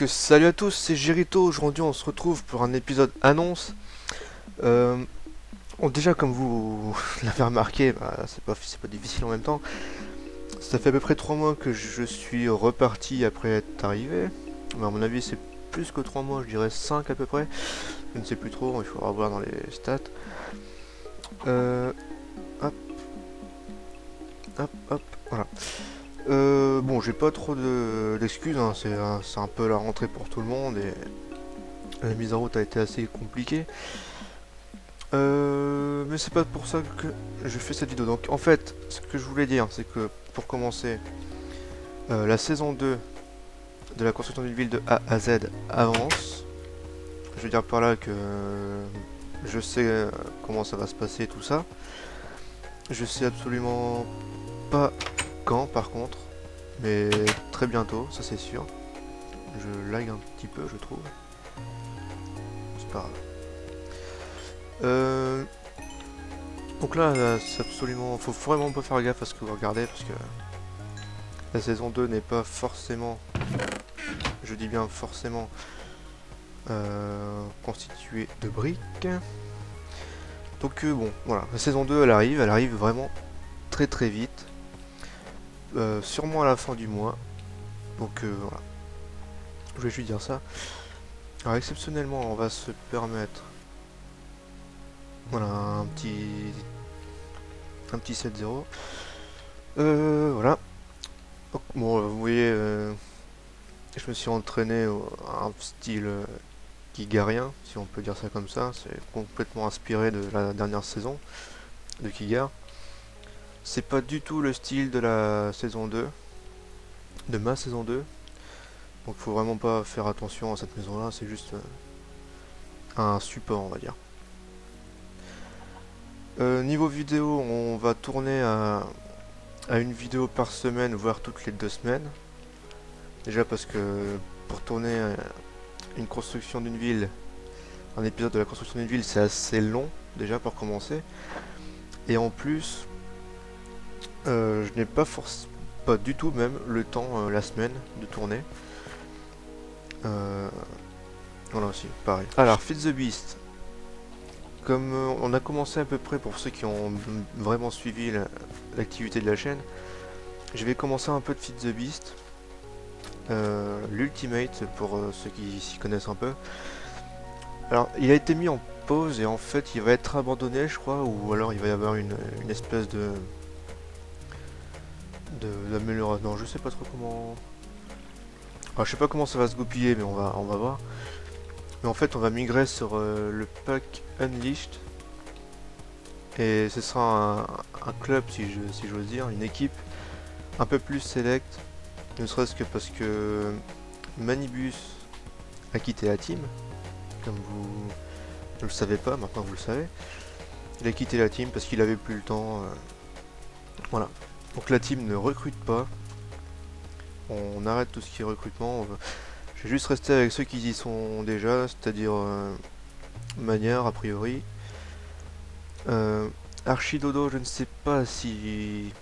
Salut à tous, c'est Gérito. Aujourd'hui on se retrouve pour un épisode annonce. Euh, Déjà comme vous l'avez remarqué, c'est pas difficile en même temps. Ça fait à peu près 3 mois que je suis reparti après être arrivé. Mais à mon avis c'est plus que 3 mois, je dirais 5 à peu près. Je ne sais plus trop, il faudra voir dans les stats. Euh, Hop, hop, voilà. Bon, j'ai pas trop d'excuses, hein. C'est un peu la rentrée pour tout le monde et la mise en route a été assez compliquée. Mais c'est pas pour ça que je fais cette vidéo. Donc en fait, ce que je voulais dire, c'est que pour commencer, la saison 2 de la construction d'une ville de A à Z avance. Je veux dire par là que je sais comment ça va se passer tout ça. Je sais absolument pas quand par contre, mais très bientôt, ça c'est sûr. Je lag un petit peu, je trouve. C'est pas grave. Euh, donc là, c'est absolument... Faut vraiment pas faire gaffe à ce que vous regardez parce que la saison 2 n'est pas forcément, je dis bien forcément, constituée de briques. Donc bon, voilà, la saison 2 elle arrive vraiment très très vite, sûrement à la fin du mois. Donc voilà, je vais juste dire ça. Alors exceptionnellement, on va se permettre, voilà, un petit 7-0. Voilà. Donc, bon, vous voyez, je me suis entraîné à un style Kigarien, si on peut dire ça comme ça. C'est complètement inspiré de la dernière saison de Kigar. C'est pas du tout le style de la saison 2, de ma saison 2. Donc faut vraiment pas faire attention à cette maison là, c'est juste un support on va dire. Niveau vidéo, on va tourner à une vidéo par semaine, voire toutes les 2 semaines. Déjà parce que pour tourner une construction d'une ville, un épisode de la construction d'une ville c'est assez long déjà pour commencer. Et en plus, je n'ai pas du tout même le temps la semaine de tourner. Euh, voilà aussi, pareil. Alors, Feed the Beast. Comme on a commencé à peu près pour ceux qui ont vraiment suivi l'activité de la chaîne, je vais commencer un peu de Feed the Beast. L'Ultimate pour ceux qui s'y connaissent un peu. Alors, il a été mis en pause et en fait, il va être abandonné, je crois, ou alors il va y avoir une espèce d'amélioration. Non, je sais pas trop comment. Alors, je sais pas comment ça va se goupiller, mais on va voir. Mais en fait, on va migrer sur le pack Unleashed. Et ce sera un club, si j'ose dire, une équipe un peu plus select. Ne serait-ce que parce que Manibus a quitté la team. Comme vous ne le savez pas, maintenant vous le savez. Il a quitté la team parce qu'il avait plus le temps. Voilà. Donc la team ne recrute pas. On arrête tout ce qui est recrutement. Je vais juste rester avec ceux qui y sont déjà, c'est-à-dire Manière a priori. Archidodo, je ne sais pas si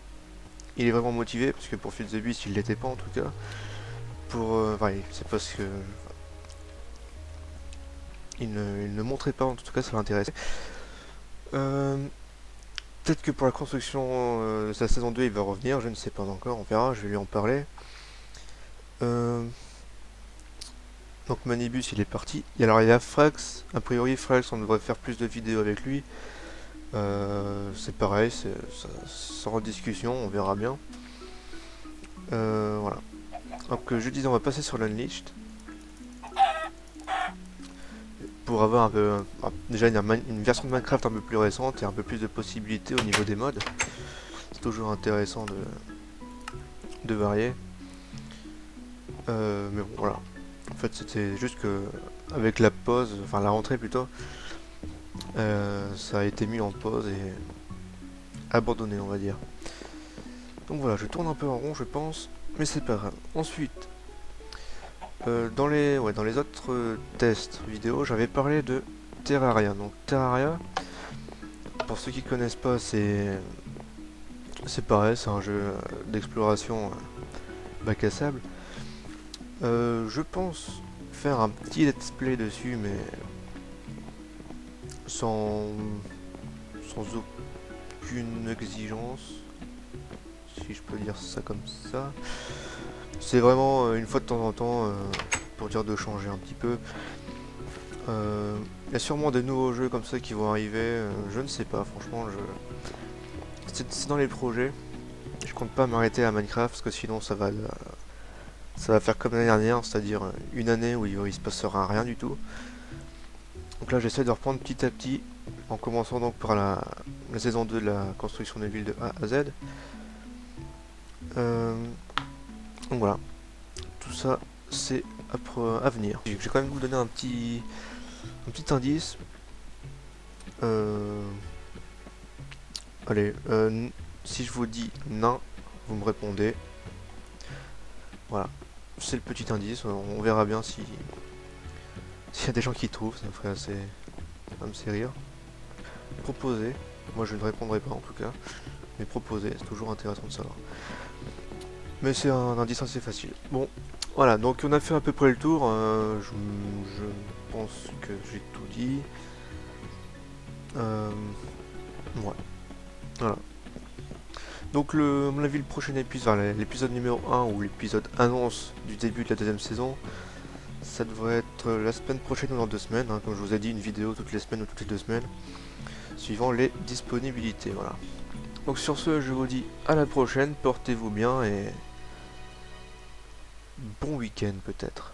il est vraiment motivé, parce que pour Feed the Beast, il l'était pas en tout cas. Enfin, c'est parce que il ne montrait pas, en tout cas ça l'intéressait. Euh, Peut-être que pour la construction de sa saison 2, il va revenir, je ne sais pas encore, on verra, je vais lui en parler. Euh, donc Manibus, il est parti. Et alors il y a Frax, a priori Frax, on devrait faire plus de vidéos avec lui. C'est pareil, sans discussion, on verra bien. Voilà. Donc je disais, on va passer sur l'Unleashed pour avoir un peu, déjà une version de Minecraft un peu plus récente et un peu plus de possibilités au niveau des mods. C'est toujours intéressant de varier. Mais bon, voilà. En fait, c'était juste que avec la pause, enfin la rentrée plutôt, ça a été mis en pause et abandonné, on va dire. Donc voilà, je tourne un peu en rond, je pense, mais c'est pas grave. Ensuite, dans les autres tests vidéo, j'avais parlé de Terraria. Donc Terraria, pour ceux qui connaissent pas, c'est pareil, c'est un jeu d'exploration bac à sable. Je pense faire un petit let's play dessus, mais sans, sans aucune exigence, si je peux dire ça comme ça. C'est vraiment une fois de temps en temps, pour dire de changer un petit peu. Il y a sûrement des nouveaux jeux comme ça qui vont arriver, je ne sais pas, franchement, c'est dans les projets. Je compte pas m'arrêter à Minecraft parce que sinon ça va faire comme l'année dernière, c'est-à-dire une année où il se passera rien du tout. Donc là j'essaie de reprendre petit à petit, en commençant donc par la saison 2 de la construction des villes de A à Z. Donc voilà, tout ça c'est à venir. J'ai quand même vous donner un petit indice. Allez, si je vous dis nain, vous me répondez. Voilà, c'est le petit indice, on verra bien si s'il y a des gens qui trouvent, ça me ferait assez, ça me fait rire. Proposer, moi je ne répondrai pas en tout cas, mais proposer, c'est toujours intéressant de savoir. Mais c'est un indice assez facile. Bon, voilà, donc on a fait à peu près le tour, je pense que j'ai tout dit. Ouais, voilà. Donc à mon avis le prochain épisode, enfin, l'épisode numéro 1 ou l'épisode annonce du début de la deuxième saison, ça devrait être la semaine prochaine ou dans 2 semaines, hein, comme je vous ai dit, une vidéo toutes les semaines ou toutes les 2 semaines, suivant les disponibilités, voilà. Donc sur ce, je vous dis à la prochaine, portez-vous bien et bon week-end peut-être.